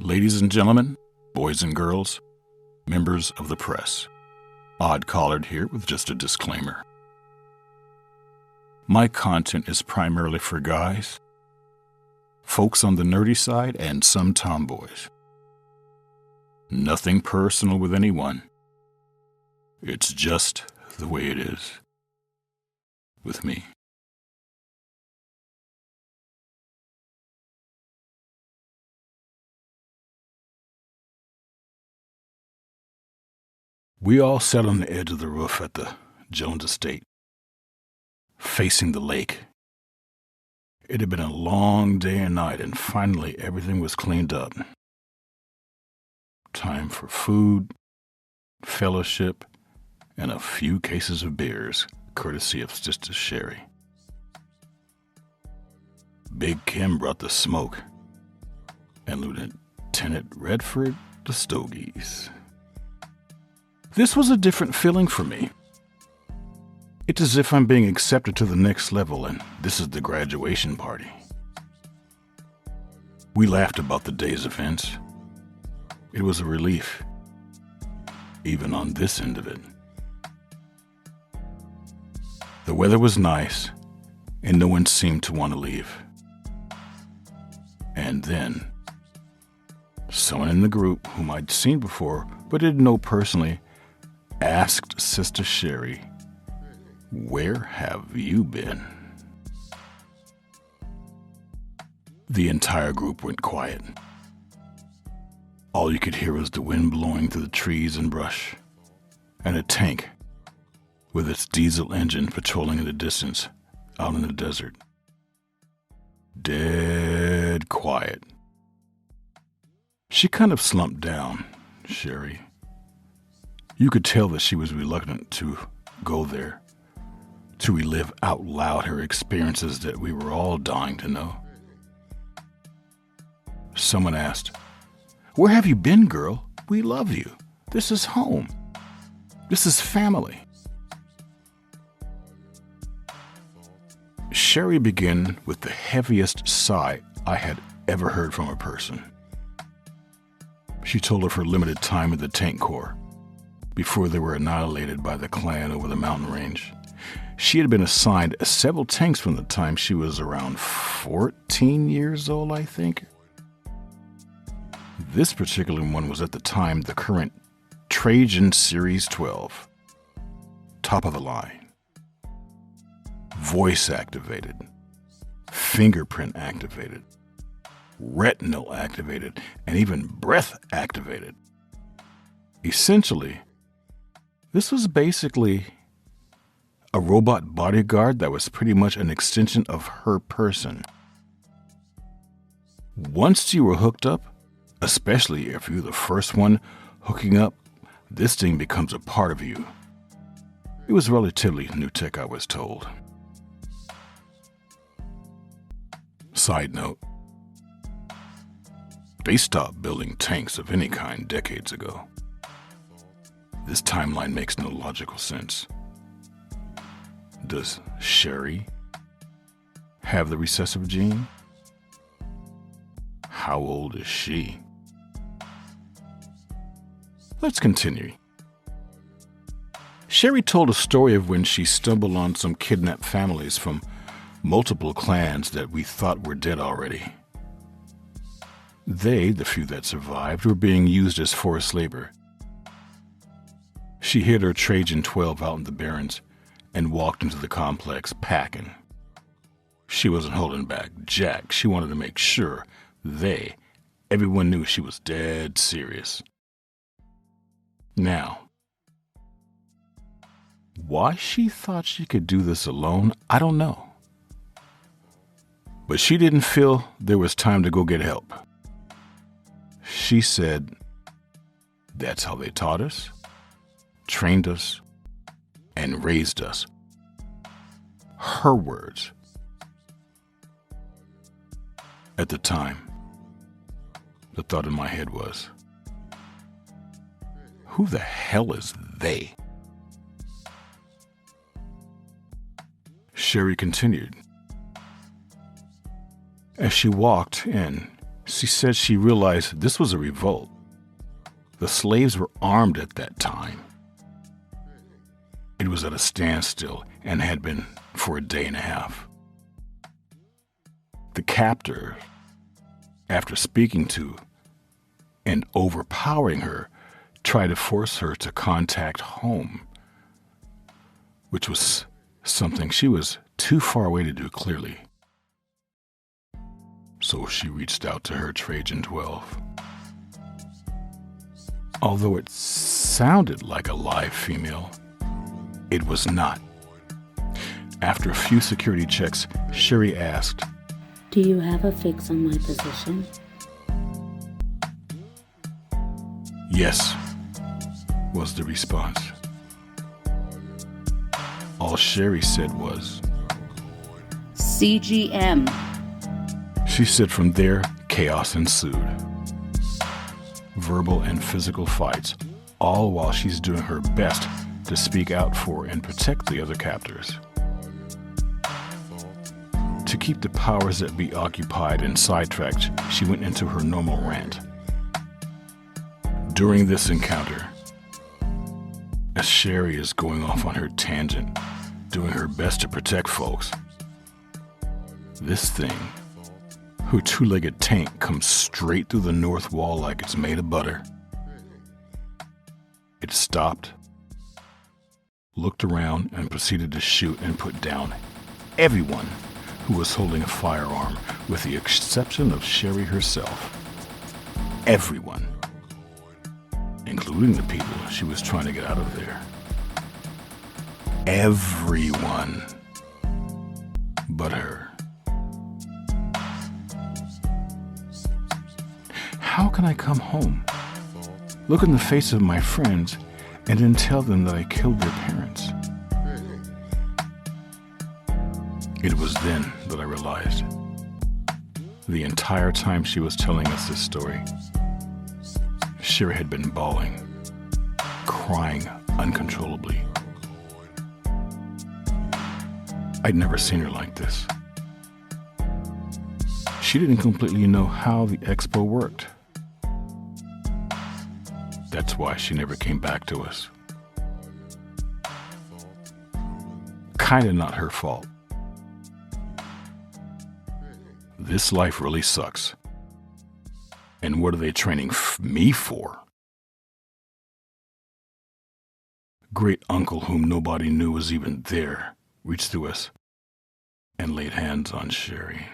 Ladies and gentlemen, boys and girls, members of the press, Oddcollard here with just a disclaimer. My content is primarily for guys, folks on the nerdy side, and some tomboys. Nothing personal with anyone. It's just the way it is with me. We all sat on the edge of the roof at the Jones estate, facing the lake. It had been a long day and night, and finally everything was cleaned up. Time for food, fellowship, and a few cases of beers, courtesy of Sista Shery. Big Kim brought the smoke, and Lieutenant Redford the stogies. This was a different feeling for me. It's as if I'm being accepted to the next level, and this is the graduation party. We laughed about the day's events. It was a relief, even on this end of it. The weather was nice, and no one seemed to want to leave. And then, someone in the group whom I'd seen before but didn't know personally asked Sister Shery, "Where have you been?" The entire group went quiet. All you could hear was the wind blowing through the trees and brush, and a tank with its diesel engine patrolling in the distance out in the desert. Dead quiet. She kind of slumped down, Shery. You could tell that she was reluctant to go there, to relive out loud her experiences that we were all dying to know. Someone asked, "Where have you been, girl? We love you. This is home. This is family." Shery began with the heaviest sigh I had ever heard from a person. She told of her limited time in the tank corps, before they were annihilated by the Klan over the mountain range. She had been assigned several tanks from the time she was around 14 years old, I think. This particular one was at the time the current TRAJAN Series 12. Top of the line. Voice activated. Fingerprint activated. Retinal activated. And even breath activated. Essentially, this was basically a robot bodyguard that was pretty much an extension of her person. Once you were hooked up, especially if you're the first one hooking up, this thing becomes a part of you. It was relatively new tech, I was told. Side note, they stopped building tanks of any kind decades ago. This timeline makes no logical sense. Does Shery have the recessive gene? How old is she? Let's continue. Shery told a story of when she stumbled on some kidnapped families from multiple clans that we thought were dead already. They, the few that survived, were being used as forced labor. She hid her TRAJAN 12 out in the barrens and walked into the complex packing. She wasn't holding back jack. She wanted to make sure everyone knew she was dead serious. Now, why she thought she could do this alone, I don't know. But she didn't feel there was time to go get help. She said, that's how they taught us, trained us, and raised us. Her words. At the time, the thought in my head was, who the hell is they? Shery continued. As she walked in, She said she realized this was a revolt. The slaves were armed at that time. It was at a standstill and had been for a day and a half. The captor, after speaking to and overpowering her, tried to force her to contact home, which was something she was too far away to do clearly. So she reached out to her Trajan 12. Although it sounded like a live female, it was not. After a few security checks, Shery asked, "Do you have a fix on my position?" "Yes," was the response. All Shery said was, "CGM." She said from there, chaos ensued. Verbal and physical fights, all while she's doing her best to speak out for and protect the other captors. To keep the powers that be occupied and sidetracked, she went into her normal rant. During this encounter, as Shery is going off on her tangent, doing her best to protect folks, this thing, her two-legged tank, comes straight through the north wall like it's made of butter. It stopped, looked around, and proceeded to shoot and put down everyone who was holding a firearm, with the exception of Shery herself. Everyone, including the people she was trying to get out of there. Everyone but her. How can I come home, look in the face of my friends, and then tell them that I killed their parents? It was then that I realized, the entire time she was telling us this story, Shery had been bawling, crying uncontrollably. I'd never seen her like this. She didn't completely know how the expo worked. That's why she never came back to us. Kinda not her fault. This life really sucks. And what are they training me for? Great uncle, whom nobody knew was even there, reached to us and laid hands on Shery.